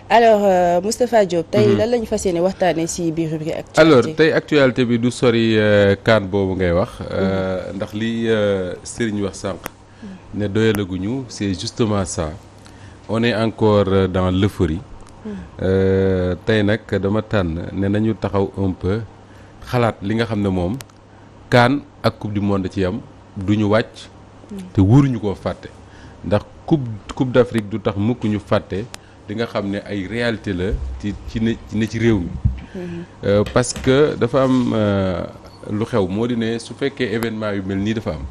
alors Moustapha Diop tey lan lañu fas yéene waxtaanee ci biir rubrique actualité. alors tey actualité bi du sori CAN boobu ngay wax ndax li Serigne wax sànq ne doyalaguñu c'est justement ça on est encore dans l'euphorie tey nag dama tànn ne nañu taxaw un peu xalaat li nga xam ne moom CAN ak coupe du monde ci yam duñu wàcc te wóoruñu koo fàtte ndax coupe d'Afrique du tax mukk ñu fàtte li nga xam ne ay réalité la ci ne ci réew mi parce que dafa am lu xew moo di ne su fekkee événement yu mel nii dafa am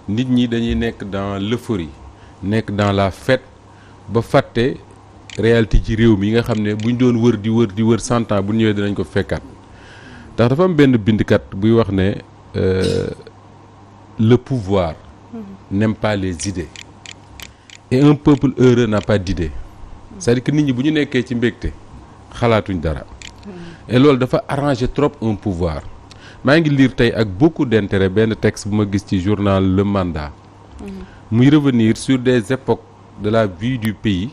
nit ñi dañuy nekk dans l'euphorie nekk dans la fête ba fàtte réalité ci réew mi yi nga xam ne buñ doon wër di wër 100 ans bu ñëwee dinañ ko fekkaat ndax dafa am benn bindkat buy wax ne le pouvoir n'aime pas les idées et un peuple heureux n'a pas d'idées c'est-à-dire que nit ñi bu ñu nekkee ci mbégte xalaatuñ dara et loolu dafa arranger trop un pouvoir maa ngi lire tey ak beaucoup d'intérêt benn texte bu ma gis ci journal Le Mandat muy revenir sur des époques de la vie du pays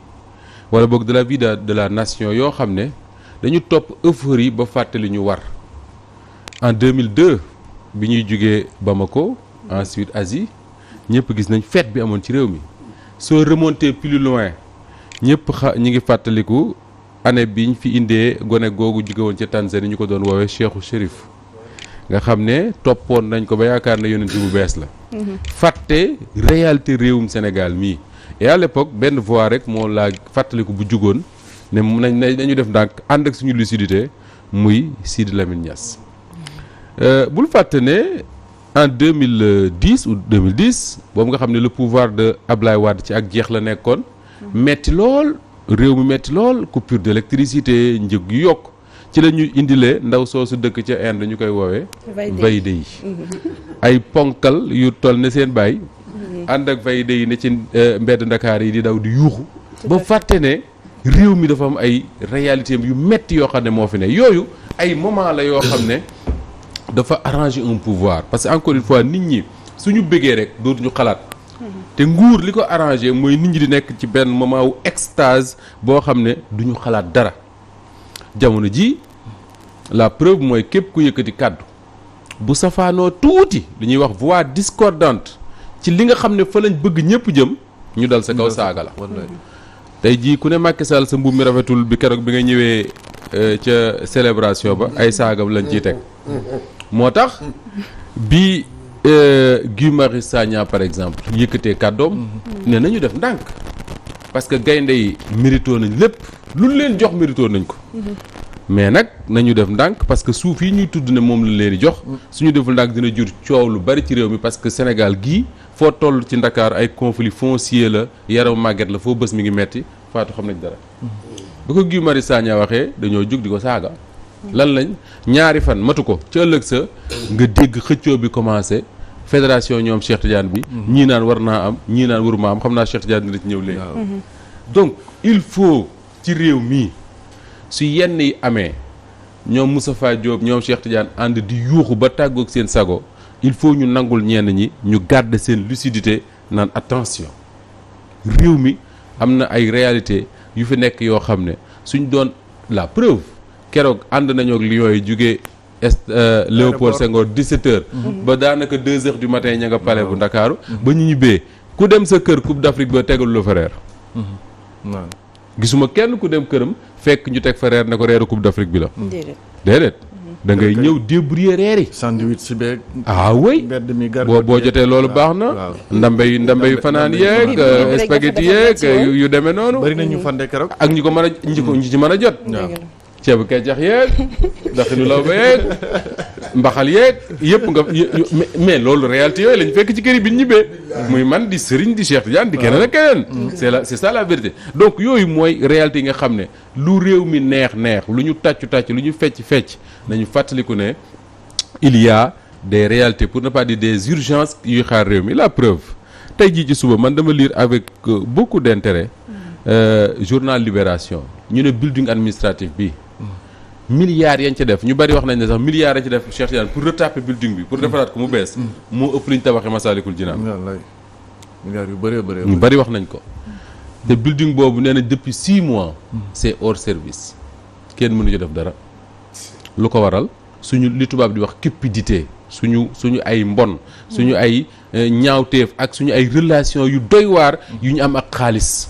wala boog de la vie de la nation yoo xam ne dañu topp euphorie ba fàttali ñu war en 2002 bi ñuy jógee Bamako ensuite Asie ñëpp gis nañ fête bi amoon ci réew mi soo remonté plus loin ñëpp ñi ngi fàttaliku année biñ fi indee gone googu jóge woon ca Tanzanie ñu ko doon woowee Cheikhou Chérif nga xam ne toppoon nañ ko ba yaakaar na yonent bu bees la fàtte réalité réewum Sénégal mii et à l'époque benn voix rek moo laa fàttaliku bu jugoon ne mun nañu def ndànk ànd ak suñu lucidité muy Sidi Lamine Niass bul fàtte ne en 2010 ou 2010 boobu nga xam ne le pouvoir de Ablaye Wade ci ak jeex la nekkoon metti lool réew mi metti lool coupure d'électricité njëg yu yokk ci la ñu indilee ndaw soosu dëkk ca Inde ñu koy woowee vayde yi ay ponkal yu toll ne seen baay ànd ak vayde yi ne ci mbedd Ndakaar yi di daw di yuuxu ba fàtte ne réew mi dafa am ay réalité yu metti yoo xam ne moo fi ne yooyu ay moment la yoo xam ne dafa arranger un pouvoir parce que encore une fois nit ñi suñu bëggee rek dootuñu xalaat te nguur li ko arrangé mooy nit ñi di nekk ci benn moment wu extase boo xam ne duñu xalaat dara jamono ji la preuve mooy képp ku yëkkati kàddu bu safaanoo tuuti li ñuy wax voix discordante ci li nga xam ne fa lañ bëgg ñëpp jëm ñu dal sa kaw saaga la tey jii ku ne Macky Sall sa mbubb mi rafetul bi keroog bi nga ñëwee ca célébration ba ay saagam lañ ciy teg moo tax bi Guy Marius Sagna par exemple yëkkatee kàddoom ne nañu def ndànk parce que gaynde yi mérito nañ lépp lu leen jox mérito nañ ko mais nag nañu def ndànk parce que suuf yi ñuy tudd ne moom lañ leen di jox suñu deful ndànk dina jur coow lu bari ci réew mi parce que Sénégal gii foo toll ci Ndakaar ay conflit foncier la yaram màgget la foo bës mi ngi metti faatu xam nañ dara ba ko Guy Marius Sagna waxee dañoo jóg di ko saaga lan lañ ñaari fan matu ko ci ëllëg sa nga dégg xëccoo bi commencé fédération ñoom Cheikh Tidiane bi ñii naan war naa am ñii naan waruma am xam naa Cheikh Tidiane dina ci ñëw léegi donc il faut ci réew mii su yenn yi amee ñoom Moustapha Diop ñoom Cheikh Tidiane ànd di yuuxu ba tàggoog seen sago il faut ñu nangul ñenn ñi ñu garder seen lucidité naan attention réew mi am na ay réalité yu fi nekk yoo xam ne suñ doon la preuve keroog ànd nañoo ak Lions yi jugee Léopold Senghor 17h ba daanaka 2h du matin ña nga palais bu Ndakaaru ba ñu ñibbee ku dem sa kër Coupe d'Afrique ba tegalu la fa reer gisuma kenn ku dem këram fekk ñu teg fa reer ne ko reeru Coupe d'Afrique bi la déedéet da ngay ñëw débrouiller reer yi sandwich si beeg oui boo jotee loolu baax na ndambe yu fanaan yeeg spaghetti yeeg yu demee noonu bari na ñu fande keroog ak ñi ko mën a ñi ci mën a jot ceebu kecax yeeg daxinu law ba yeeg mbaxal yeeg yëpp nga mais loolu réalité yooyu lañ fekk ci kër yi bi ñu ñibbee muy man di Serigne di Cheikh Tidiane di keneen ak keneen c'est ça la vérité donc yooyu mooy réalité yi nga xam ne lu réew mi neex lu ñu tàccu lu ñu fecc nañu fàttaliku ne il y a des réalités pour ne pas dire des urgences yuy xaar réew mi la preuve tey jii ci suba man dama lire avec beaucoup d'intérêt journal Libération ñu ne building administratif bi milliards yañ ca def ñu bari wax nañ ne sax milliards yañ ca def Cheikh Tidiane pour retaper building bi pour defaraat ko mu bees moo ëpp lu ñu tabaxee Massalikul Jinaan milliards yu bëree ñu bari wax nañ ko te building boobu nee na depuis 6 mois c'est hors service kenn mënu ci def dara lu ko waral suñu li tubaab di wax cupidité suñu ay mbon suñu ay ñaawteef ak suñu ay relation yu doy waar yu ñu am ak xaalis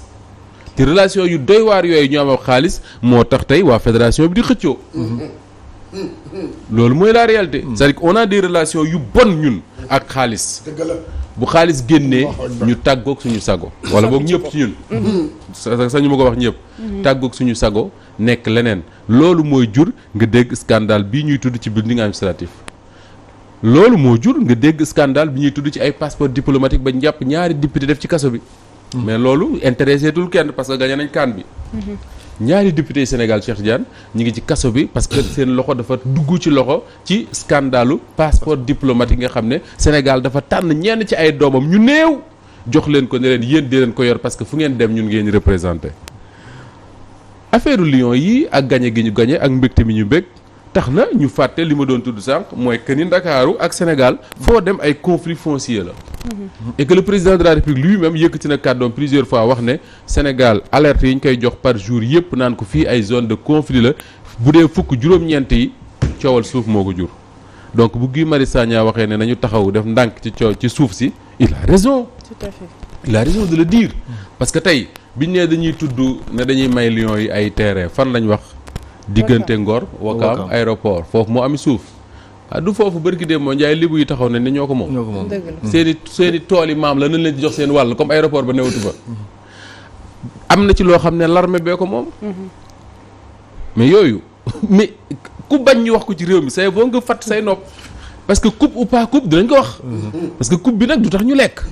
te relation yu doy waar yooyu ñu am ak xaalis moo tax tey waa fédération bi di xëccoo loolu mooy la réalité c'est-à-dire qu'on a des relations yu bon ñun ak xaalis bu xaalis génnee ñu tàggoog suñu sago wala boog ñëpp ci ñun sañu ma ko wax ñëpp tàggoog suñu sago nekk leneen loolu mooy jur nga dégg scandale bii ñuy tudd ci building administratif loolu moo jur nga dégg scandale bi ñuy tudd ci ay passeport diplomatique ba njàpp ñaari député def ci kaso bi mais loolu intéressé tul kenn parce que gagné nañ kaan bi ñaari député Sénégal Cheikh Tidiane ñi ngi ci kaso bi parce que seen loxo dafa dugg ci loxo ci scandalu passeport diplomatique nga xam ne Sénégal dafa tànn ñenn ci ay doomam ñu néew jox leen ko ne leen yéen di leen ko yor parce que fu ngeen dem ñun ngeen représenté affaire Lions yi ak gagné gi ñu gagné ak mbégte mi ñu mbég tax na ñu fàtte li ma doon tudd sànq mooy que ni Ndakaaru ak Sénégal foo dem ay conflit foncier la et que le président de la République lui-même yëkkati na kàddoom plusieurs fois wax ne Sénégal alerte yi ñu koy jox par jour yëpp naan ko fii ay zone de conflit la bu dee fukk juróom-ñeent yi coowal suuf moo ko jur donc bu Guy Marius Sagna waxee ne nañu taxaw def ndànk ci suuf si il a raison. Tout à fait. Il a raison de le dire parce que tey biñ ne dañuy tudd ne dañuy may Lions yi ay terrain fan lañ wax diggante Ngor Wakaam aéroport foofu moo ami suuf du foofu bërki dee moo njaay libu yi taxaw ne ni ñoo ko moom seeni tool yi maam la nañ leen ci jox seen wàll comme aéroport ba newatu fa am na ci loo xam ne l'armée bee ko moom mais yooyu mais ku bañ ñu wax ko ci réew mi say boo nga fatt say nopp parce que coupe ou pas coupe dinañ ko wax parce que coupe bi nag du tax ñu lekk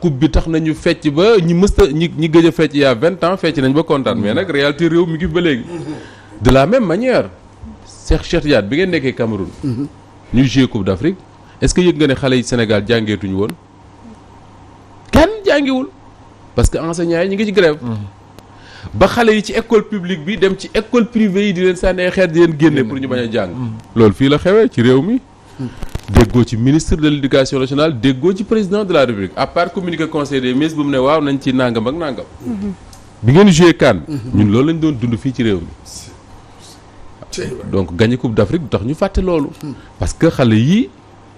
coupe bi tax nañu fecc ba ñi mësta ñi gëj a fecc il y a 20 ans fecc nañ ba kontaan mais nag réalité réew mi ngi ba léegi de la même manière Cheikh Tidiane bi ngeen nekkee Cameroun ñuy jouer Coupe d'Afrique est-ce que yëg nga ne xale yi Sénégal jàngeetuñu woon kenn jàngiwul parce que enseignants yi ñu ngi ci grève ba xale yi ci école publique bi dem ci école privée yi di leen sànni ay xeer di leen génne pour ñu bañ a jàng loolu fii la xewee ci réew mi déggoo ci ministre de l'éducation nationale déggoo ci président de la République à part communiqué conseil des ministres bu mu ne waaw nañ ci nangam ak nangam bi ngeen joué CAN ñun loolu lañ doon dund fii ci réew mi donc gagné Coupe d'Afrique du tax ñu fàtte loolu parce que xale yi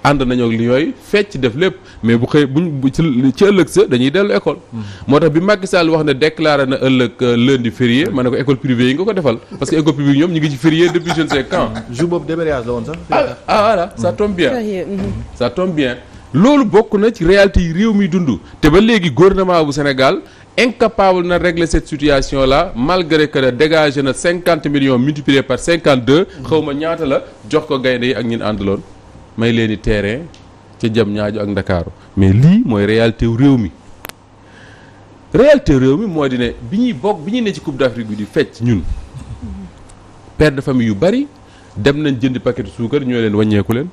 ànd nañoo ak Lions yi fecc def lépp mais bu xëy buñ ci ëllëg sa dañuy dellu école moo tax bi Macky Sall wax ne déclaré na ëllëg lundi férié ma ne ko école privée yi nga ko defal parce que école privée ñoom ñu ngi ci férié depuis je ne sais quand jour boobu débrayage la woon sax voilà ça tombe bien ça tombe bien loolu bokk na ci réalité yi réew mi dund te ba léegi gouvernement bu Sénégal incapable na régler cette situation là malgré que dégagé na 50 millions multiplié par 52 xawma ñaata la jox ko gaynde yi ak ñin àndaloon may leen di terrain ca jam ñaajo ak Ndakaaru mais lii mooy réalité réew mi moo di ne bi ñuy ne ci Coupe d'Afrique bi di fecc ñun père de famille yu bari dem nañ jëndi paquet suukar ñoo leen wàññeeku leen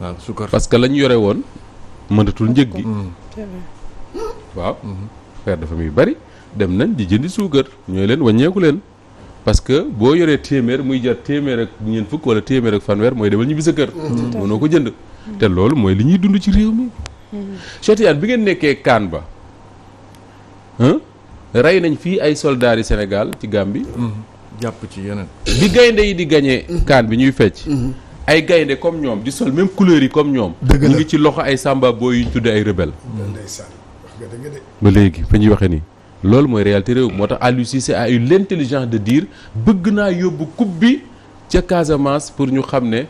waaw suukar parce que lañ yore woon mënatul njëg gi waaw père de famille yu bari dem nañ di jëndi suukar ñooy leen wàññeeku leen parce que boo yoree téeméer muy jar téeméer ak ñeent fukk wala téeméer ak fanweer mooy demal ñibbi sa kër mënoo ko jënd te loolu mooy li ñuy dund ci réew mi Cheikh Tidiane bi ngeen nekkee CAN ba rey nañ fii ay soldats yi Sénégal ci Gambie jàpp ci yeneen bi gaynde yi di gagné CAN bi ñuy fecc ay gaynde comme ñoom di sol même couleur yi comme ñoom ñu ngi ci loxo ay samba booy yu ñu tuddee ay rebelle ba léegi fa ñuy waxee nii loolu mooy réalité réew moo tax Aliou Cissé a eu l'intelligence de dire bëgg naa yóbbu coupe bi ca Casamance pour ñu xam ne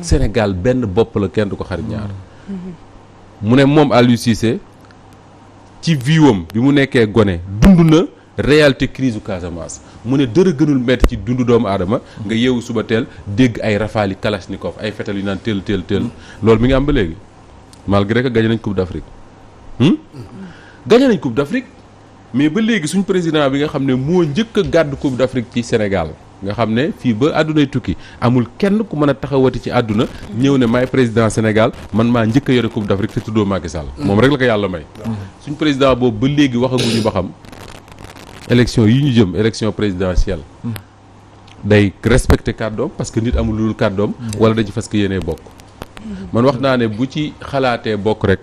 Sénégal benn bopp la kenn du ko xarit ñaar mu ne moom Aliou Cissé ci viwam bi mu nekkee gone dund na réalité crise u Casamance mu ne dara gënul metti ci dundu doomu aadama nga yeewu suba teel dégg ay rafaali kalachnikov ay fetal yu naan teel loolu mi ngi am ba léegi malgré que gagné nañ Coupe d'Afrique gagné nañ Coupe d'Afrique mais ba léegi suñ président bi nga xam ne moo njëkk a gàddu Coupe d'Afrique ci Sénégal nga xam ne fii ba àddunay tukki amul kenn ku mën a taxawati ci àdduna ñëw ne maay président Sénégal man maa njëkk a yore Coupe d'Afrique te tuddoo Macky Sall moom rek la ko yàlla may suñ président boobu ba léegi waxaguñu ba xam élection yi ñu jëm élection présidentielle day respecter kàddoom parce que nit amul lu dul kàddoom wala dañu fas yéenee bokk man wax naa ne bu ci xalaatee bokk rek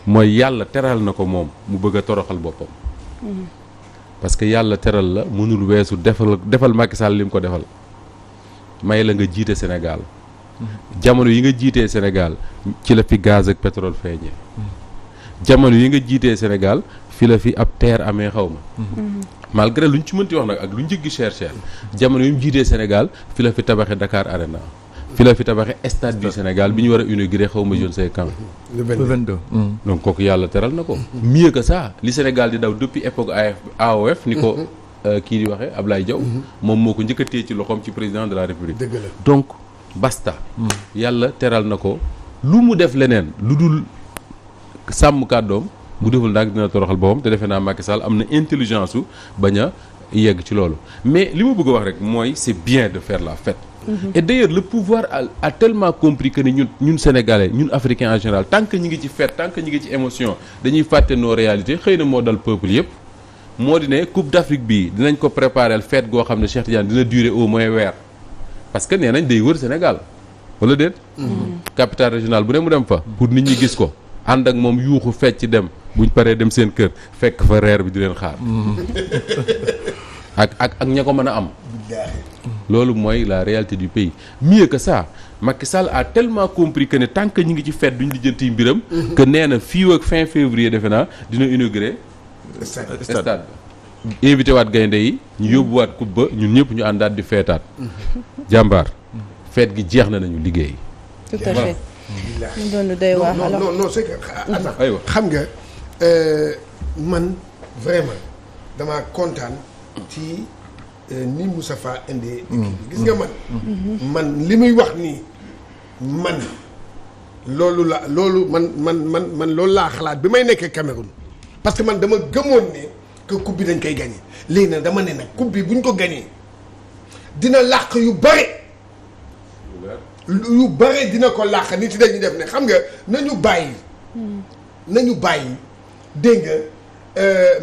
mooy yàlla teral na ko moom mu bëgg a toroxal boppam. parce que yàlla teral la mënul weesu defal Macky Sall li mu ko defal may la nga jiite Sénégal. jamono yi nga jiitee Sénégal ci la fi gaz ak pétrole feeñee. jamono yi nga jiitee Sénégal fi la fi ab terre amee xaw ma. malgré luñ ci mënti wax nag ak lu njëggi cher jamono yi mu jiitee Sénégal fi la fi tabaxee Dakar Arena. fi la fi tabaxee stade du Sénégal bi ñu war a inauguré xaw ma je ne sais quand. le 22. donc kooku yàlla teral na ko. mieux que ça li Sénégal di daw depuis époque AOF ni ko kii di waxee Ablaye Diaw. moom moo ko njëkk a téye ci loxoom ci président de la République. dëgg la donc basta. yàlla teral na ko lu mu def leneen lu dul sàmm kàddoom bu deful ndax dina toroxal boppam te defe naa Macky Sall am na intelligence su bañ a yegg ci loolu mais li ma bëgg a wax rek mooy c'est bien de faire la fête. Et d'ailleurs le pouvoir a tellement compris que ni ñun sénégalais ñun africains en général tant que ñi ngi ci fête tant que ñi ngi ci émotion dañuy fàtte nos réalités xëy na moo dal peuple yëpp moo di ne Coupe d'Afrique bi dinañ ko préparer fête goo xam ne Cheikh Tidiane dina durer au moins weer parce que nee nañ day wër Sénégal wala déet. capitale régionale bu ne mu dem fa. pour nit ñi gis ko ànd ak moom yuuxu fecc dem buñ paree dem seen kër fekk fa reer bi di leen xaar. ak ña ko mën a am. loolu mooy la réalité du pays mieux que ça Macky Sall a tellement compris que ne tant que ñi ngi ci fête duñ lijjanti mbiram. que nee na fii ak fin février defe naa dina inaugurer stade invité waat gaynde yi ñu yóbbuwaat coupe ba ñun ñëpp ñu àndaat di feetaat jàmbaar fête gi jeex na nañu liggéey. tout à fait. ñu doon doy waar alors non c'est que attends aywa xam nga man vraiment dama kontaan ci ni Moustapha indee. gis nga man li muy wax nii man loolu loolu laa xalaat bi may nekkee Cameroun parce que man dama gëmoon ne que coupe bi dañ koy gagné léegi nag dama ne nag coupe bi buñ ko gagné dina làq yu bare dina ko làq nit yi dañuy def ne xam nga nañu bàyyi dégg nga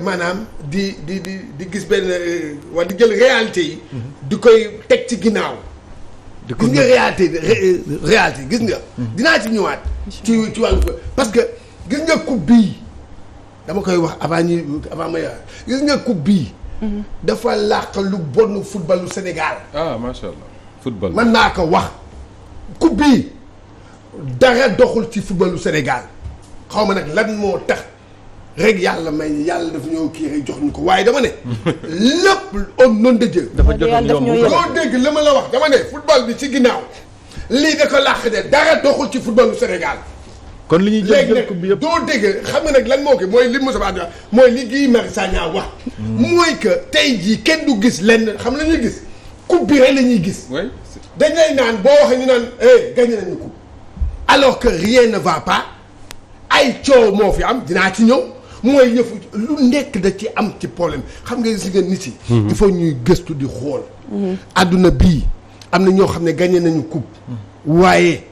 maanaam di gis benn wala di jël réalité yi di koy teg ci ginnaaw gis nga réalité gis nga dinaa ci ñëwaat ci wàllu parce que gis nga coupe bii dama koy wax avant may gis nga coupe bii dafa làq lu bon footballu Sénégal macha allah football man naa ko wax coupe bii dara doxul ci footballu Sénégal xaw ma nag lan moo tax rek yàlla daf ñëw kii rek jox ñu ko waaye dama ne lépp au nom de Dieu dafa jotoon yomb loo dégg la ma la wax dama ne football bi ci ginnaaw lii da ko làq de dara doxul ci footballu Sénégal kon li ñuy jël coupe bi yëpp doo dégg xam nga nag lan moo ko mooy li Moussa Ba wax mooy li Guy Marius Sagna wax mooy que tey jii kenn du gis lenn xam la ñuy gis coupe bi rek la ñuy gis dañ lay naan boo waxee ñu naan gagné nañu coupe alors que rien ne va pas ay coow moo fi am dinaa ci ñëw mooy yëfu lu nekk da ci am ci problème xam nga gis nga nit yi il faut ñuy gëstu di xool adduna bii am na ñoo xam ne gagné nañu coupe waaye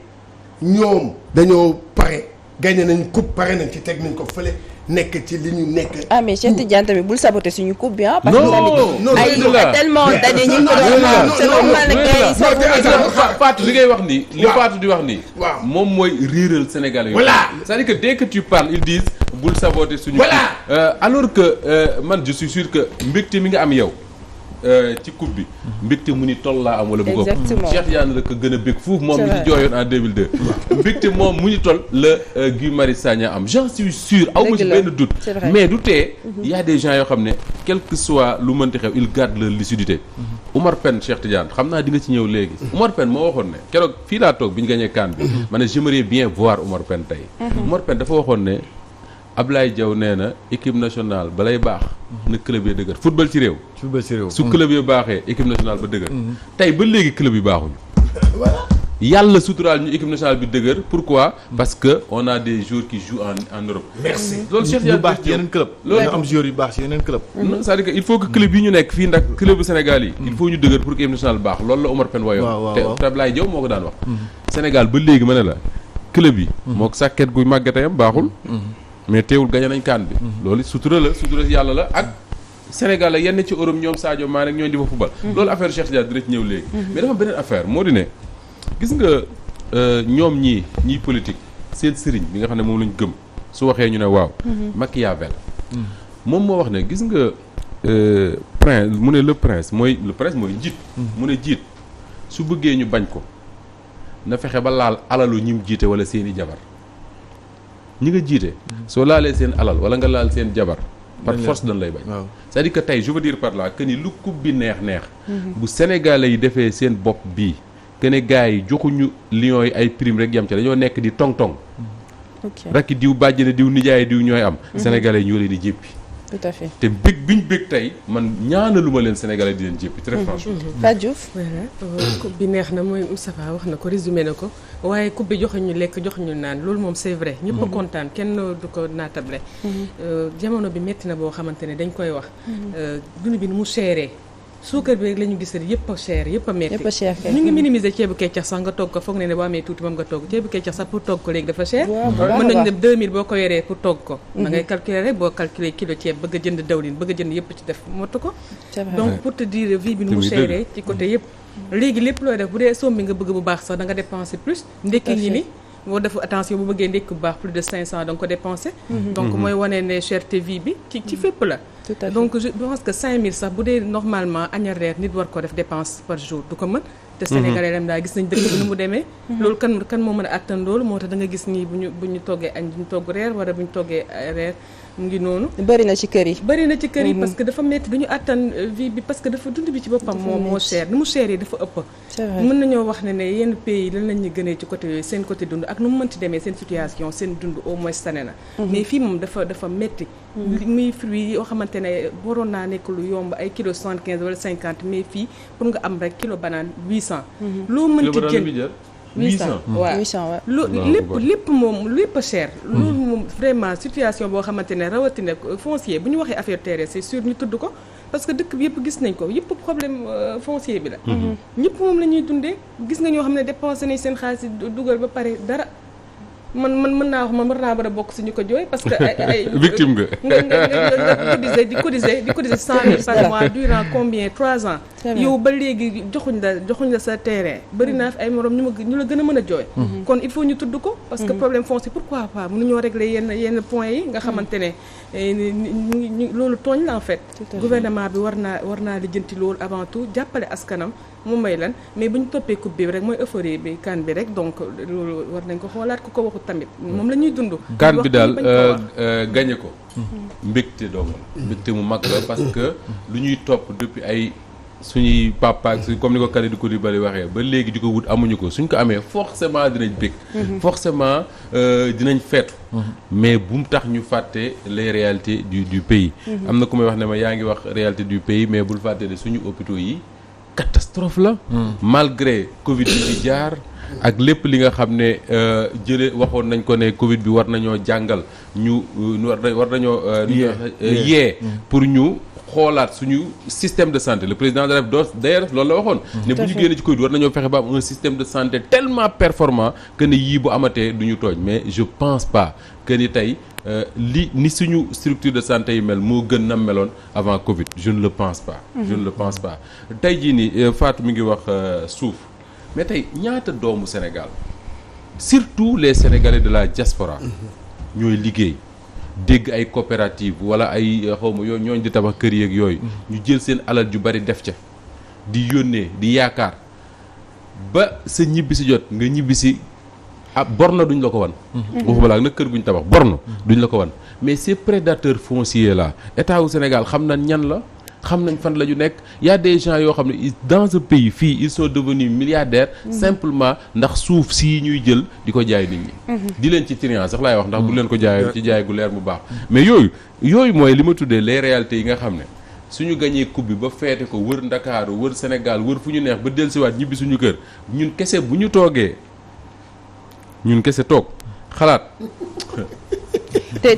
ñoom dañoo pare gagné nañu coupe pare nañ ci teg nañ ko fële nekk ci li ñu nekk. mais Cheikh Tidiane tamit bul saboter suñu coupe bi parce non que tellement d'années ñu ngi ko doon c'est normal que Fatou li ngay wax nii. li Fatou di wax nii. waaw moom mooy riiral Sénégalais yi. voilà c'est-à-dire que dès que tu parles ils disent bul saboter suñu. voilà alors que man je suis sûr que mbégte mi nga am yow. ci coupe bi mbégte mu ni toll laa am wala bu ko Cheikh Tidiane la ko gën a bég fuuf moom mi ci jooyoon en 2002 mbégte moom mu ni toll la Guy Marius Sagna am j'en suis sûr aw ma ci benn doute mais du tee y a des gens yoo xam ne quel que soit lu mënti xew ils gardent leur lucidité Oumar Pène Cheikh Tidiane xam naa di nga ci ñëw léegi Oumar Pène moo waxoon ne keroog fii laa toog bi ñu gañee CAN bi ma ne j'aimerais bien voir Oumar Pène tey Oumar Pène dafa waxoon ne Ablaye Diaw nee na équipe nationale balay baax na club yi dëgër football ci réew su club yi baaxee équipe nationale ba dëgër tey ba léegi club yi baaxuñu yàlla suturaal ñu équipe nationale bi dëgër pourquoi parce que on a des joueurs qui jouent en Europe merci loolu Cheikh yu baax ci yeneen club loolu am joueurs yu baax ci yeneen club non c'est-à-dire que il faut que club yi ñu nekk fii ndax club bu Sénégal yi il faut ñu dëgër pour que équipe nationale baax loolu la Omar Pène wayoon te Ablaye Diaw moo ko daan wax Sénégal ba léegi ma ne la club yi moo ko sàkket guy màggatayam baaxul mais teewul gañe nañ CAN bi loolu sutura yàlla la ak Sénégal la yenn ci Europe ñoom Sadio Mané ak ñooñu di fa football loolu affaire Cheikh Tidiane dina ci ñëw léegi mais dafa beneen affaire moo di ne gis nga ñoom ñii politique seen sëriñ bi nga xam ne moom lañ gëm su waxee ñu ne waaw. Machiavel. moom moo wax ne gis nga prince mu ne le prince mooy njiit. mu ne jiit su bëggee ñu bañ ko na fexe ba laal alalu ñim jiite wala seeni jabar ñi nga jiite. soo laalee seen alal wala nga laal seen jabar. par force dañ lay bañ. c'est-à-dire que tey je veux dire par là que ni lu coupe bi neex. bu Sénégalais yi defee seen bopp bii que ne gars yi joxuñu Lions yi ay prime rek yam ca dañoo nekk di tong-tong. rakki diw bàjjene diw nijaay diw ñooy am. Sénégalais yi ñoo leen di jéppi. tout à fait te bég biñ bég tey man ñaanaluma leen Sénégalais di leen jéppi très franchement. Fatou Diouf. coupe bi neex na mooy Moustapha wax na ko résumé na ko waaye coupe bi joxuñu lekk joxuñu naan loolu moom c'est vrai. ñëpp a kontaan kenn du ko naatable. jamono bi métti na boo xamante ne dañ koy wax. dund bi ni mu chéré. suukar bi rek la ñu gis yëpp a cher yëpp a metti ñu ngi minimiser ceebu keccax sax nga togg ko foog ne boo amee tuuti moom nga togg ceebu keccax sax pour togg ko léegi dafa cher mën nañu dem 2000 boo ko yoree pour togg ko da ngay calculer rek boo calculer kilo ceeb bëgg a jënd dawlin bëgg a jënd yëpp ci def motu ko donc pour te dire vie bi nu mu chéré ci côté yëpp léegi lépp looy def bu dee somme bi nga bëgg bu baax sax da nga dépenser plus ndekki ñi ni boo def attention bu bëggee ndekki bu baax plus de 500 da nga ko dépensé donc mooy wane ne cherté vie bi ci fépp la donc je pense que 5000 sax bu dee normalement añ ak reer nit war ko def dépense par jour du ko mën te Sénégalais lam daa gis nañ dëkk bi nu mu demee loolu kan moo mën a attan loolu moo tax da nga gis nii bu ñu toggee añ bu ñu togg reer wala bu ñu toggee reer mu ngi noonu bëri na ci kër yi parce que dafa metti duñu attan vie bi parce que dafa dund bi ci boppam moo cher ni mu cher yi dafa ëpp mën nañoo wax ne yenn pays lan lañ ñu gënee ci côté yooyu seen côté dund ak nu mu mënti demee seen situation seen dund au moins tane na mais fii moom dafa metti muy fruit yoo xamante ne waroon naa nekk lu yomb ay kilo 75 wala 50 mais fii pour nga am rek kilo banane 800 loo mënti jënd 800 waaw lépp moom lépp a cher loolu moom vraiment situation boo xamante ne rawatina foncier bu ñu waxee affaire terre c'est sûr ñu tudd ko parce que dëkk bi yëpp gis nañ ko yëpp problème foncier bi la ñëpp moom la ñuy dundee gis nga ñoo xam ne dépensé nañ seen xaalis dugal ba pare dara man mën naa wax man war naa war a bokk si ñu ko jooy parce que ay victime nga di cotiser 100 000 par mois durant combien 3 ans yow ba léegi joxuñ la sa terrain bëri naa fi ay morom ñu la gën a mën a jooy kon il faut ñu tudd ko parce que problème foncier pourquoi pas mënuñoo régler yenn points yi nga xamante ne ñu loolu tooñ la en fait gouvernement bi war naa lijjanti loolu avant tout jàppale askanam mu may lan mais bu ñu toppee coupe bi rek mooy euphorie bi kan bi rek donc loolu war nañ ko xoolaat ku ko waxu tamit moom la ñuy dund kan bi daal gagné ko mbégte doom mbégte mu mag la parce que lu ñuy topp depuis ay suñuy papa ak comme ni ko Kalidou Koulibaly waxee ba léegi di ko wut amuñu ko suñ ko amee forcément dinañ bég forcément dinañ feetu mais bu mu tax ñu fàtte les réalités du pays am na ku may wax ne ma yaa ngi wax réalité du pays mais bul fàtte ne suñu hôpitaux yi catastrophe la malgré Covid bi di jaar ak lépp li nga xam ne waxoon nañ ko ne Covid bi war nañoo jàngal ñu war nañoo yee pour ñu xoolaat suñu système de santé le président de la République d'ailleurs loolu la waxoon ne bu ñu génnee ci Covid war nañoo fexe ba am un système de santé tellement performant que ne yii bu amatee du ñu tooñ mais je pense pas que ni tey ni suñu structure de santé yi mel moo gën na meloon avant Covid je ne le pense pas tey jii nii Fatou mi ngi wax suuf mais tey ñaata doomu Sénégal surtout les Sénégalais de la diaspora ñooy liggéey dégg ay coopérative wala ay xawma yooyu ñooñ di tabax kër yeeg yooyu ñu jël seen alal ju bari def ca di yónnee di yaakaar ba sa ñibbisi jot nga ñibbisi borna duñ la ko wan waxuma laa nag kër guñ tabax borna duñ la ko wan mais ces prédateurs fonciers là état wu Sénégal xam na ñan la xam nañ fan la ñu nekk y a des gens yoo xam ne dans ce pays fii ils sont devenus milliardaires simplement ndax suuf sii ñuy jël di ko jaay nit ñi di leen ci trian sax laay wax ndax bu leen ko jaay ci jaay gu leer bu baax mais yooyu mooy li ma tuddee les réalités yi nga xam ne suñu gañee coupe bi ba feete ko wër Ndakaaru wër Sénégal wër fu ñu neex ba dellusiwaat ñibbi suñu kër ñun kese bu ñu toogee ñun kese toog xalaat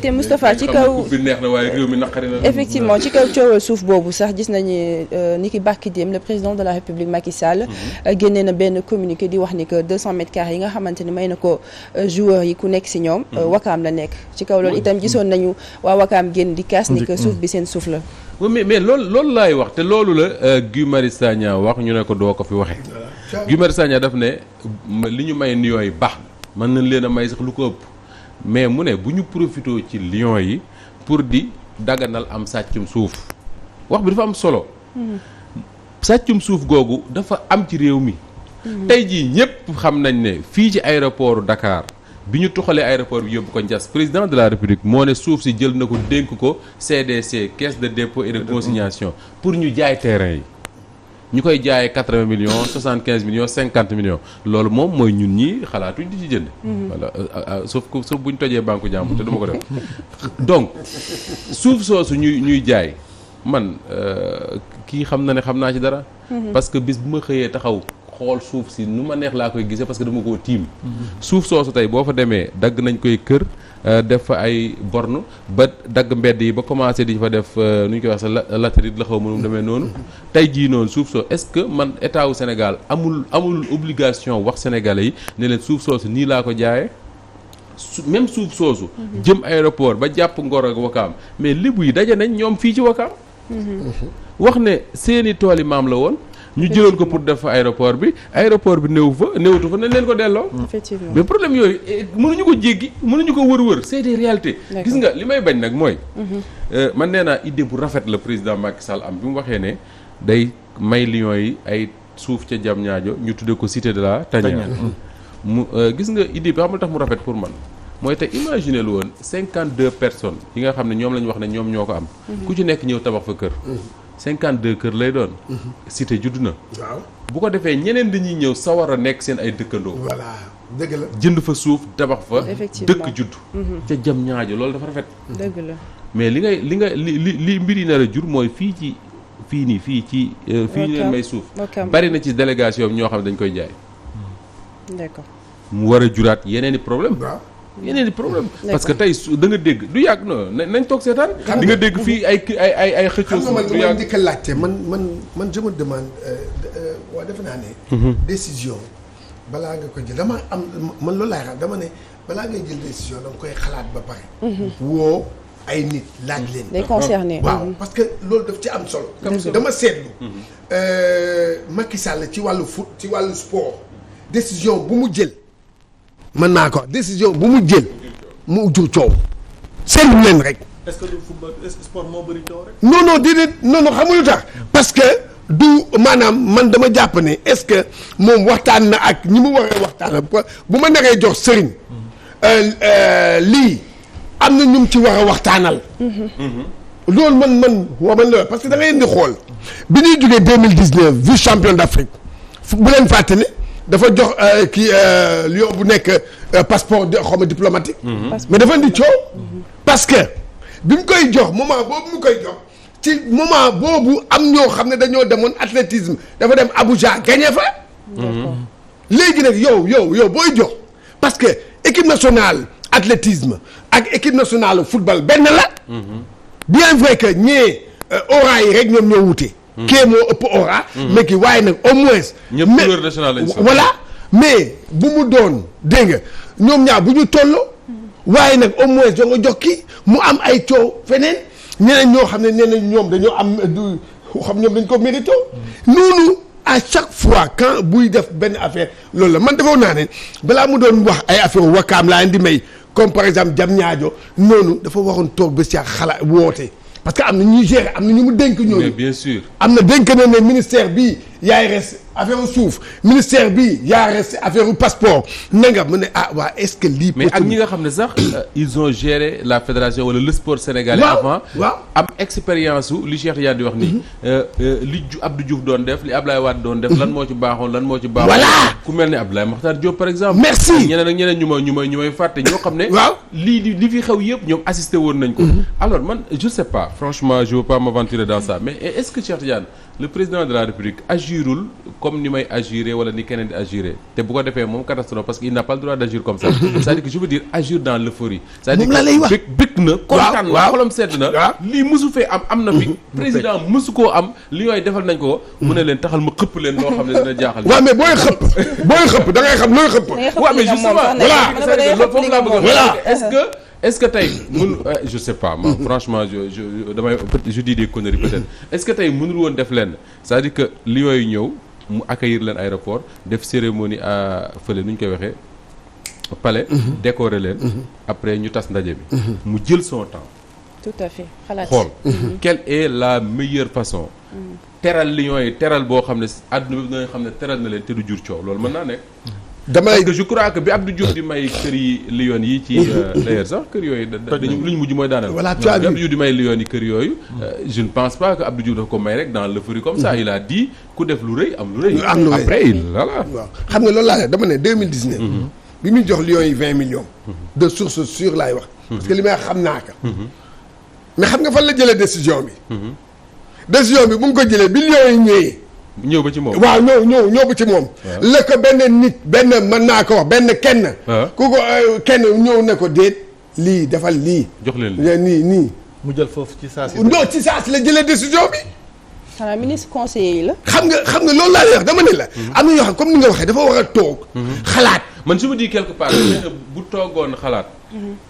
te Moustapha ci kaw bi neex na waaye réew mi naqari na effectivement ci kaw coowal suuf boobu sax gis nañu ni ki bàkki démb le président de la République Macky Sall génnee na benn communiqué di wax ni que 200 mètres carrés yi nga xamante ni may na ko joueurs yi ku nekk si ñoom Wakaam la nekk ci kaw loolu itam gisoon nañu waa Wakaam génn di kaas ni que suuf bi seen suuf la mais loolu laay wax te loolu la Guy Marius Sagna wax ñu ne ko doo ko fi waxee Guy Marius Sagna daf ne li ñu may nuyooy baax mën nañ leen a may sax lu ko ëpp mais mu ne bu ñu profité ci Lions yi pour di daganal am sàccum suuf wax bi dafa am solo. sàccum suuf googu dafa am ci réew mi. tey jii ñëpp xam nañ ne fii ci aéroport Dakar bi ñu tuxalee aéroport bi yóbbu ko Ndiass président de la République moo ne suuf si jël na ko dénk ko CDC caisse de dépôt et de consignation pour ñu jaay terrain yi. ñu koy jaayee 80 millions 75 millions 50 millions loolu moom mooy ñun ñii xalaatuñ di ci jënd. voilà sauf bu ñu tojee banque jàmbur te duma ko def donc suuf soosu ñuy jaay man kii xam na ne xam naa ci dara. parce que bis bu ma xëyee taxaw xool suuf si nu ma neex laa koy gisee parce que dama koo tiim. suuf soosu tey boo fa demee dagg nañ koy kër. def fa ay borne ba dagg mbedd yi ba commencé di fa def nu ñu koy wax sa latérite la xaw ma nu mu demee noonu tey jii noonu suuf soo est-ce que man état wu Sénégal amul obligation wax sénégalais yi ne leen suuf soosu nii laa ko jaayee même suuf soosu. jëm aéroport ba jàpp Ngor ak Wakaam mais lébu yi daje nañ ñoom fii ci Wakaam. wax ne seeni tool yi maam la woon. ñu jëloon ko pour def fa aéroport bi néewtu fa nañ leen ko delloo. effectivement mais problème yooyu mënuñu ko jéggi mënuñu ko wër c'est des réalités. gis nga li may bañ nag mooy. man nee naa idée bu rafet la président Macky Sall am bi mu waxee ne day may Lions yi ay suuf ca Diamniadio ñu tuddee ko cité de la Tanière. mu gis nga idée bi xam nga tax mu rafet pour man mooy tey imaginer lu woon 52 personnes yi nga xam ne ñoom la ñu wax ne ñoom ñoo ko am. ku ci nekk ñëw tabax fa kër. 52 kër lay doon. cité judd na. waaw bu ko defee ñeneen dañuy ñëw sawar a nekk seen ay dëkkandoo. voilà dëgg la. jënd fa suuf tabax fa. effectivement dëkk judd. ca jam ñaajo loolu dafa rafet. dëgg la mais li mbir yi nar a jur mooy fii ci fii ñu leen may suuf. bari na ci délégation ñoo xam ne dañ koy jaay. d'accord mu war a juraat yeneen i problème. waaw yeneen i problème parce que tey da nga dégg du yàgg nañ toog seetaan. di nga dégg fii ay xëccoo. xam nga man man di ko laajte man je me demande waa defe naa ne. décision balaa nga ko jël dama am man loolu laay xam dama ne balaa ngay jël décision da nga koy xalaat ba pare. woo ay nit laaj leen. les concernés. waaw parce que loolu daf ci am solo. dama seetlu. Macky Sall ci wàllu foot ci wàllu sport décision bu mu jël. mën naa ko décision bu mu jël mu jur coow seetlu leen rek. est-ce que du football sport moo bëri coow rek. non déedéet non xam nga lu tax parce que du maanaam man dama jàpp ne est-ce que moom waxtaan na ak ñi mu waree waxtaan bu ma naree jox sëriñ lii am na ñu ci war a waxtaanal. loolu man la parce que da ngay indi xool bi ñuy jógee 2019 vice champion d'Afrique bu leen fàtte ne. dafa jox kii Lion bu nekk passeport xaw ma diplomatique. mais dafa indi coow. parce que bi mu koy jox moment boobu mu koy jox ci moment boobu am ñoo xam ne dañoo demoon athlétisme dafa dem Abuja gagné fa. léegi nag yow booy jox parce que équipe nationale athlétisme ak équipe nationale football benn la. bien vrai que ñee aura yi rek ñoom ñoo wute. kee moo ëpp aura. mais ki waaye nag au moins. ñëpp couleur nationale lañ soxla voilà mais bu mu doon dégg nga ñoom ñaar bu ñu tolloo. waaye nag au moins doo nga jox kii mu am ay coow feneen ñeneen ñoo xam ne nee nañ ñoom dañoo am du xam ñoom dañ ko mérito. noonu à chaque fois quand buy def benn affaire loolu la man defoon naa ne balaa mu doon wax ay affaire Wakaam laa indi may comme par exemple Diamniadio noonu dafa waroon toog ba si xalaat woote. parce que am na ñuy gérer am na ñu mu dénk ñooñu. mais bien sûr. am na dénk na ne ministère bi yaay res affaire suuf ministère bi yaa res affaire passeport na nga mu ne waa est-ce que lii. mais ak ñi nga xam ne sax ils ont géré la fédération wala le sport sénégalais. avant am expérience su li Cheikh Tidiane di wax nii. li Abdou Diouf doon def li Ablaye Wade doon def. lan moo ci baaxoon lan moo ci baaxoon. voilà ku mel ne Abdoulaye Makhtar Diop par exemple. merci ñeneen ak ñeneen ñu may fàtte ñoo xam ne. waaw li fi xew yëpp ñoom assisté woon nañ ko. alors man je sais pas franchement je veux pas m'aventurer dans ça mais est-ce que Cheikh Tidiane le président de la République agirul comme ni may agiré wala ni keneen di agiré te bu ko defee moom catastrophe parce qu'il n'a pas le droit d'agir comme ça. c'est-à-dire que je veux dire agir dans l'euphorie. c'est-à-dire que bëgg na kontaan na xolam sedd na. lii mësu fee am na fi. président mësu koo am li yooyu defal nañ ko. mu ne leen taxal ma xëpp leen loo xam ne dina jaaxal. waaw mais booy xëpp da ngay xam looy xëpp. waaw mais justement voilà est-ce que tey je sais pas moi franchement je dis des conneries peut-être est-ce que tey mënul woon def leen c'est-à-dire que li yooyu ñëw mu accueillir leen aéroport def cérémonie à fële nu ñu koy waxee palais décorer leen après ñu tas ndaje bi mu jël son temps tout à fait xalaat xool quelle est la meilleure façon teral Lions yi teral boo xam ne àdduna bi nga xam ne teral na leen te du jur coow loolu mën naa nekk parce que je crois que bi Abdou Diouf di may kër yi Lions yi ci d'ailleurs sax kër yooyu dañu lu ñu mujj mooy daanal bi Abdou Diouf di may Lions yi kër yooyu je ne pense pas que Abdou Diouf dafa ko may rek dans l'euphorie comme ça il a dit ku def lu rëy am lu rëy après voilà waaw xam nga loolu laa ne dama ne 2019 bi muy jox Lions yi 20 millions de source sûre laay wax parce que li may xam naa ko mais xam nga fan la jëlee décision bi décision bi bu nga ko jëlee bi Lions yi ñëwee ñëw ba ci moom waaw ñëw ba ci moom la ko benn nit benn mën naa ko wax benn kenn ku ko kenn ñëw ne ko déet lii defal lii jox leen nii mu jël foofu ci saa si non ci saa si la jëlee décision bi xanaa ministre conseiller yi la xam nga loolu laa lay wax dama ne la am na yoo xam comme ni nga waxee dafa war a toog xalaat man je me dis quelque part bu toogoon xalaat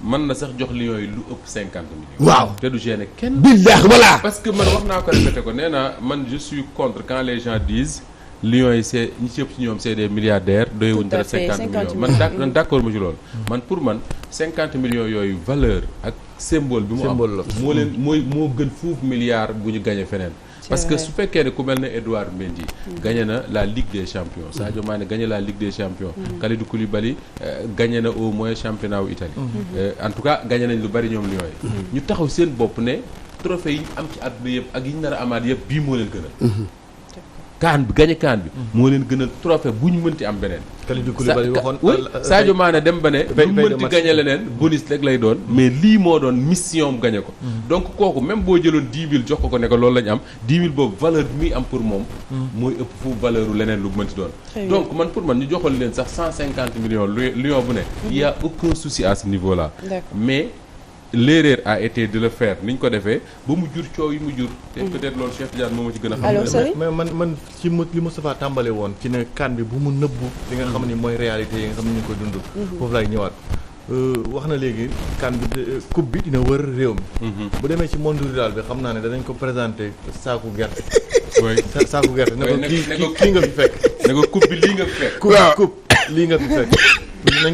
mën na sax jox Lions yi lu ëpp 50 millions waaw te du gêner kenn billahi voilà parce que man wax naa ko répété ko nee naa man je suis contre quand les gens disent Lions yi c'est ñi ci ëpp ci ñoom c'est des milliardaires doyewuñ dara 50 millions man d'accord ma ci loolu man pour man 50 millions yooyu valeur ak symbole bi mu am moo leen moo gën fuuf milliard bu ñu gagné feneen parce que su fekkee ne ku mel ne Edouard Mendy gagné na la Ligue des Champions Sadio Mané gagné la Ligue des Champions Kalidou Koulibaly gagné na au moins championnat wu Italie en tout cas gagné nañ lu bari ñoom Lions yi ñu taxaw seen bopp ne trophée yi ñu am ci àdduna yëpp ak yi ñu nar a amaat yëpp bii moo leen gënal kaan bi gagné kaan bi moo leen gënal trophée bu ñu mënti am beneen Kalidou Koulibaly waxoon oui Sadio Mané dem ba ne lu mënti gagné leneen bonus rek lay doon mais lii moo doon mission am gagné ko donc kooku même boo jëloon 10 000 jox ko ne ko loolu la ñu am 10 000 boobu valeur bi muy am pour moom mooy ëpp fu valeur u leneen lu mënti doon donc man pour man ñu joxal leen sax 150 millions Lion bu ne il y a aucun souci à ce niveau là mais l'erreur a été de le faire ni ñu ko defee ba mu jur coow yi mu jur te peut-être loolu Cheikh Tidiane moo ma ci gën a xam mais man ci li Moustapha tàmbale woon ci ne kan bi bu mu nëbbu li nga xam ni mooy réalité yi nga xam ne ñu ngi koy dund foofu laay ñëwaat wax na léegi kan bi coupe bi dina wër réew mi bu demee ci monde rural bi xam naa ne danañ ko présenter saaku gerte saaku gerte ne ko kii nga fi fekk ne ko coupe bi lii nga fi fekk coupe lii nga fi fekk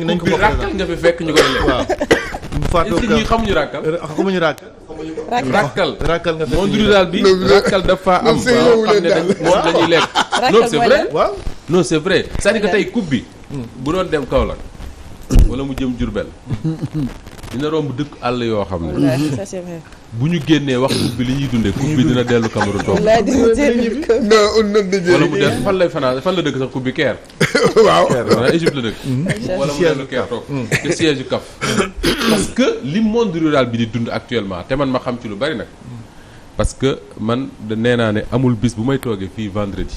nañ ko ràkkal nga fi fekk ñu koy lekk waaw est-ce que ñi xamuñu ràkkal nga fi monde rural bi ràkkal dafa am waaw xam ne moom dañuy lekk non c'est vrai waaw non c'est vrai c'est-à-dire que tey coupe bi bu doon dem Kaolack wala mu jëm Diourbel dina romb dëkk àll yoo xam ne ça c'est vrai bu ñu génnee wax coupe bi li ñuy dundee coupe bi dina dellu Cameroun toog wala mu del fan lay fanaan fan la dëkk sax coupe bi Caire waaw Égypte la dëkk wala mu dellu Caire toog te siège CAF parce que li monde rural bi di dund actuellement te man ma xam ci lu bari nag parce que man nee naa ne amul bis bu may toogee fii vendredi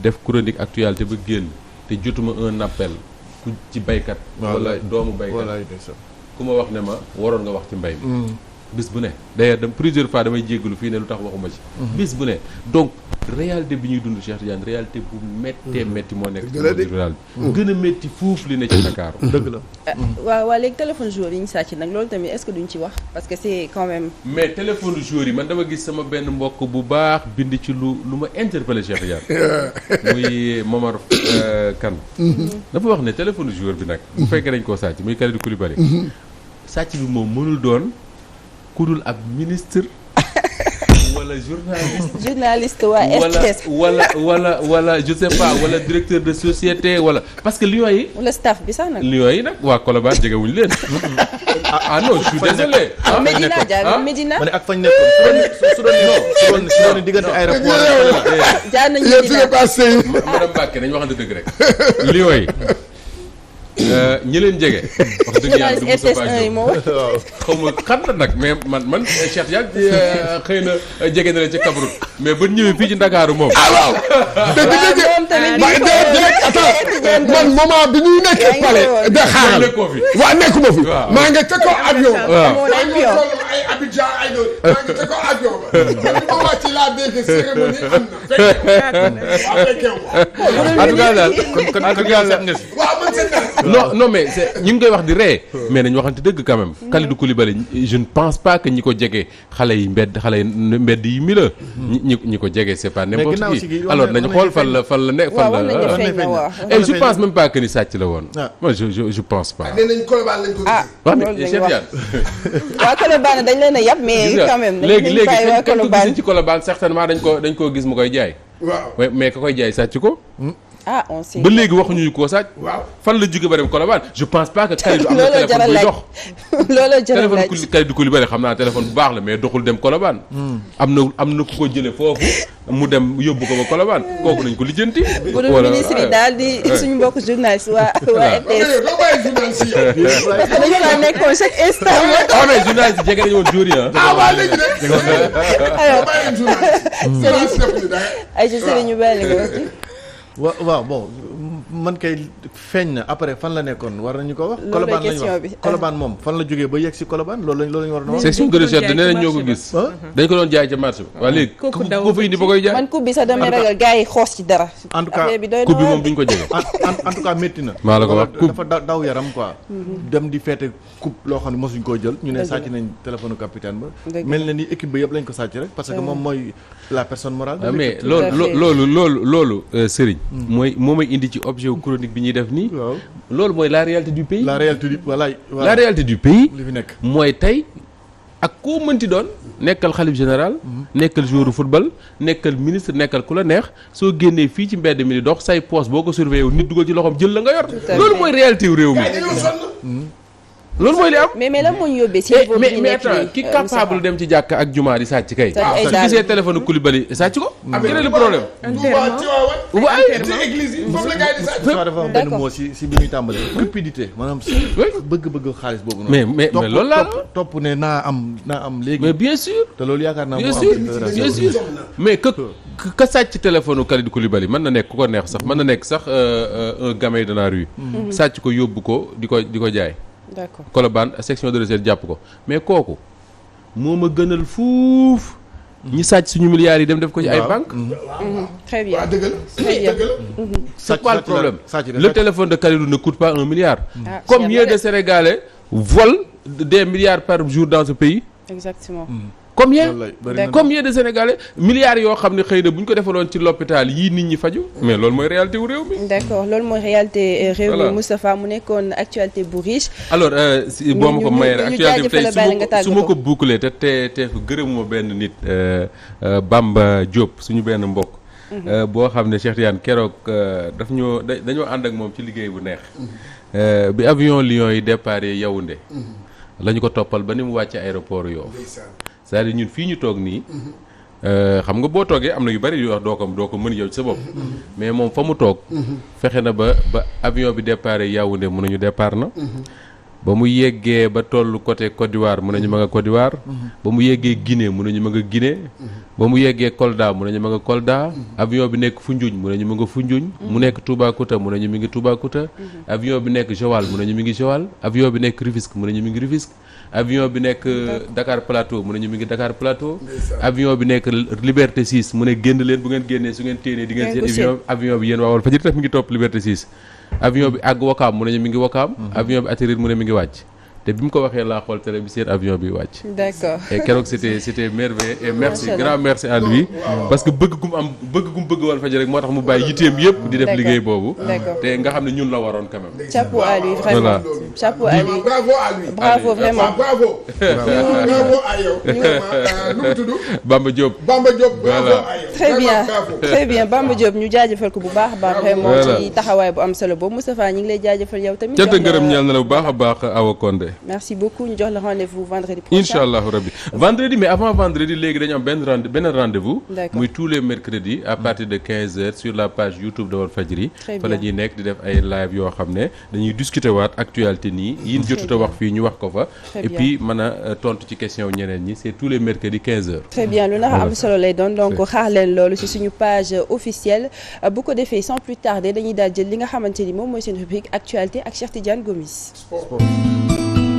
def chronique actualité ba génn te jotuma un appel ku ci baykat wala doomu baykat ku ma wax ne ma waroon nga wax ci mbay mi bis bu ne d'ailleurs dem plusieurs fois damay jéggalu fii ne lu tax waxuma ci bis bu ne donc réalité bi ñuy dund Cheikh Tidiane réalité bu méttee métti moo nekk ci monde rural bi gën a métti fuuf li ne ci Dakar dëgg la waaw léegi téléphone joueur yi ñu sàcc nag loolu tamit est-ce que duñ ci wax parce que c'est quand même mais téléphone joueur yi man dama gis sama benn mbokk bu baax bind ci lu ma interpellé Cheikh Tidiane muy Momar Kane dafa wax ne téléphone joueur bi nag bu fekkee dañ koo sàcc muy Kalidou Koulibaly sàcc bi moom mënul doon ku dul ab ministre wala journaliste waa RTS wala je sais pas wala directeur de société wala parce que Lions yi wala staff bi sax nag Lions yi nag waa Colobane jegewuñu leen ah non je suis désolé Médina jaar Médina ma ne ak fañ nekkoon su doon diggante aéroport jaar nañu Médina madame Mbacke dañu waxante dëgg rek Lions yi ñi leen jege wax dëgg yàlla du xaw ma xam na nag mais man Cheikh Diagne xëy na jege na leen ca Cameroun mais ba ñëwee fii ci Ndakaaru moom waaw man moment bi ñuy nekk palais da xaaral nekkoo fi waaw nekkuma fi maa nga ca kaw avion waaw ay Abidjan ay doon maa nga ca kaw avion ba ma wàcc laa dégg cérémonie am na fekkee waaw fekkee en tout cas daal kon nga si waaw man non mais c'est ñu ngi koy wax di ree mais nañu waxante dëgg quand même. Kalidou Koulibaly je ne pense pas que ñi ko jege xale yi mbedd yi mi la. ñi ko jege c'est pas n'importe qui. alors nañu xool fan la ne fan la. et je pense même pas que ni sàcc la woon. moi je pense pas. nee nañ Colobane lañ ko gisee. waaw mais Cheikh Diane. waa Colobane dañ leen a yab mais quand même. léegi kañ ko gis ci Colobane certainement dañ koo gis mu koy jaay. waaw mais ka koy jaay sàcc ko. on sait ba léegi waxuñu ko sàcc. waaw fan la jóge ba dem Colobane je pense pas que Kalidou am na téléphone buy dox. looloo jaral laaj téléphone Kalidou Koulibaly xam naa téléphone bu baax la mais doxul dem Colobane. am na ku ko jëlee foofu mu dem yóbbu ko ba Colobane kooku nañ ko lijjanti. bu dul ministre yi daal di suñu mbokk journaliste waa RTS. doo bàyyi journaliste yi yow. parce que dañu laa nekkoon chaque instant. on est journaliste yi jege nañu woon jour yi waaw léegi nag. alors doo bàyyi journaliste. ay ci Serigne ñu bàyyi la nga waaw bon man kay feeñ na après fan la nekkoon war nañu ko wax. Colobane lañu wax Colobane moom fan la jógee ba yegg si Colobane loolu lañu war a wax. section de recherche nee nañ ñoo ko gis. dañ ko doon jaay ca marché bi. waaw léegi ku fa indi ba koy jaay. man coupe bi sax damay ragal gars yi xoos ci dara. en tout cas coupe bi moom duñ ko jege. en tout cas métti na. maa la ko wax coupe dafa daw yaram quoi. dem di feete coupe loo xam ne mosuñ koo jël. ñu ne sàcc nañ téléphone capitaine ba. mel na ni équipe ba yëpp lañ ko sàcc rek. parce que moom mooy la personne morale. mais loolu Serigne. moo may indi ci objet chronique bi ñuy def nii. waaw loolu mooy la réalité du pays. la réalité du pays. li fi nekk mooy tey ak koo mënti doon nekkal xalif général. nekkal joueur football nekkal ministre nekkal ku la neex soo génnee fii ci mbedd mi di dox say poche boo ko surveillé nit dugal ci loxoom jël la nga yor. loolu mooy réalité wu réew mi. loolu mooy li am. mais lan moo ñu yóbbee ci niveau bi ñu nekk nii ki capable dem ci jàkk ak jumaa di sàcc kay. su gisee téléphone Koulibaly sàcc ko. quel est le problème. dafa am benn moo si bi ñuy tàmbalee. cupidité maanaam si bëgg-bëgg xaalis boobu noonu. mais loolu laa topp ne naa am léegi. mais bien sûr. te loolu yaakaar naa bien sûr mais ka sàcc téléphone Kalidou Koulibaly mën na nekk ku ko neex sax mën na nekk sax un gamin de la rue. sàcc ko yóbbu ko di ko jaay. d'accord Colobane section de recherche jàpp ko mais kooku moo ma gënal fuuf. ñi sàcc suñu milliards yi dem def ko ci ay banques. très bien très bien. c'est quoi le problème le téléphone de Kalidou ne coûte pas 1 milliard. Combien de Sénégalais volent des milliards par jour dans ce pays. exactement. Combien de Sénégalais milliards yoo xam ne xëy na bu ñu ko defaloon ci l'hôpital yii nit ñi faju mais loolu mooy réalité wu réew mi. d'accord loolu mooy réalité réew mi Moustapha mu nekkoon actualité bu riche. alors si boo ma ko mayee rek actualité bi tey su ma ko boucler te gërëmuma benn nit Bamba Diop suñu benn mbokk. boo xam ne Cheikh Tidiane keroog dañoo ànd ak moom ci liggéey bu neex. bi avion Lion yi départ Yaoundé. la ñu ko toppal ba ni mu wàcce aéroport Yoff. c'est-à-dire ñun fii ñu toog nii xam nga boo toogee am na yu bari yu wax doo ko mën yow ci sa bopp mais moom fa mu toog fexe na ba avion bi départ Yaoundé mun nañu départ na ba mu yeggee ba tollu côté Côte d'Ivoire mun nañu ma nga Côte d'Ivoire ba mu yeggee Guinée mun nañu ma nga Guinée ba mu yeggee Kolda mun nañu ma nga Kolda avion bi nekk Foundiougne mun nañu ma nga Foundiougne mu nekk Toubacouta mun nañu mi ngi Toubacouta avion bi nekk Joal mun nañu mi ngi Joal avion bi nekk Rufisque mun nañu mi ngi Rufisque avion bi nekk Dakar Plateau mu ne ñu mi ngi Dakar Plateau avion bi nekk Liberté 6 mu ne génn leen bu ngeen génnee su ngeen téenee di ngeen seen avion bi yéen waa Walfadjri tax mi ngi topp Liberté 6 avion bi àgg Wakaam mu ne ñu mi ngi Wakaam avion bi atterrir mu ne mi ngi wàcc te bi mu ko waxee laa xool télé bi seen avion bi wàcc. d'accord et keroog c'était merveilleux et merci grand merci à lui parce que bëgg gum Walfadjri rek moo tax mu bàyyi yitteem yëpp di def liggéey boobu te nga xam ne ñun la waroon quand même. chapeau à lui vraiment chapeau à lui bravo à lui bravo vraiment bravo à yow nu mu tudd Bamba Diop bravo à yow très bien Bamba Diop ñu jaajëfal ko bu baax a baax vraiment ci taxawaay bu am solo boobu Moustapha ñu ngi lay jaajëfal yow tamit cant ngërëm ñeel na la bu baax a baax Awa Condé merci beaucoup ñu jox la rendez-vous vendredi prochain incha allahu rabbi vendredi mais avant vendredi léegi dañu am benn rendez-vous muy tous les mercredis à partir de 15h sur la page YouTube de Walfadjri fa la ñuy nekk di def ay live yoo xam ne dañuy discuter waat actualité nii yin jotut a wax fii ñu wax ko fa et puis mën a tontu ci question ñeneen ñi c'est tous les mercredis 15h très bien lu naka am solo lay doon donc xaar leen loolu ci suñu page officielle bu ko defee sans plus tarder dañuy daal jël li nga xamante ni moom mooy seen rubrique actualité ak Cheikh Tidiane Gomis.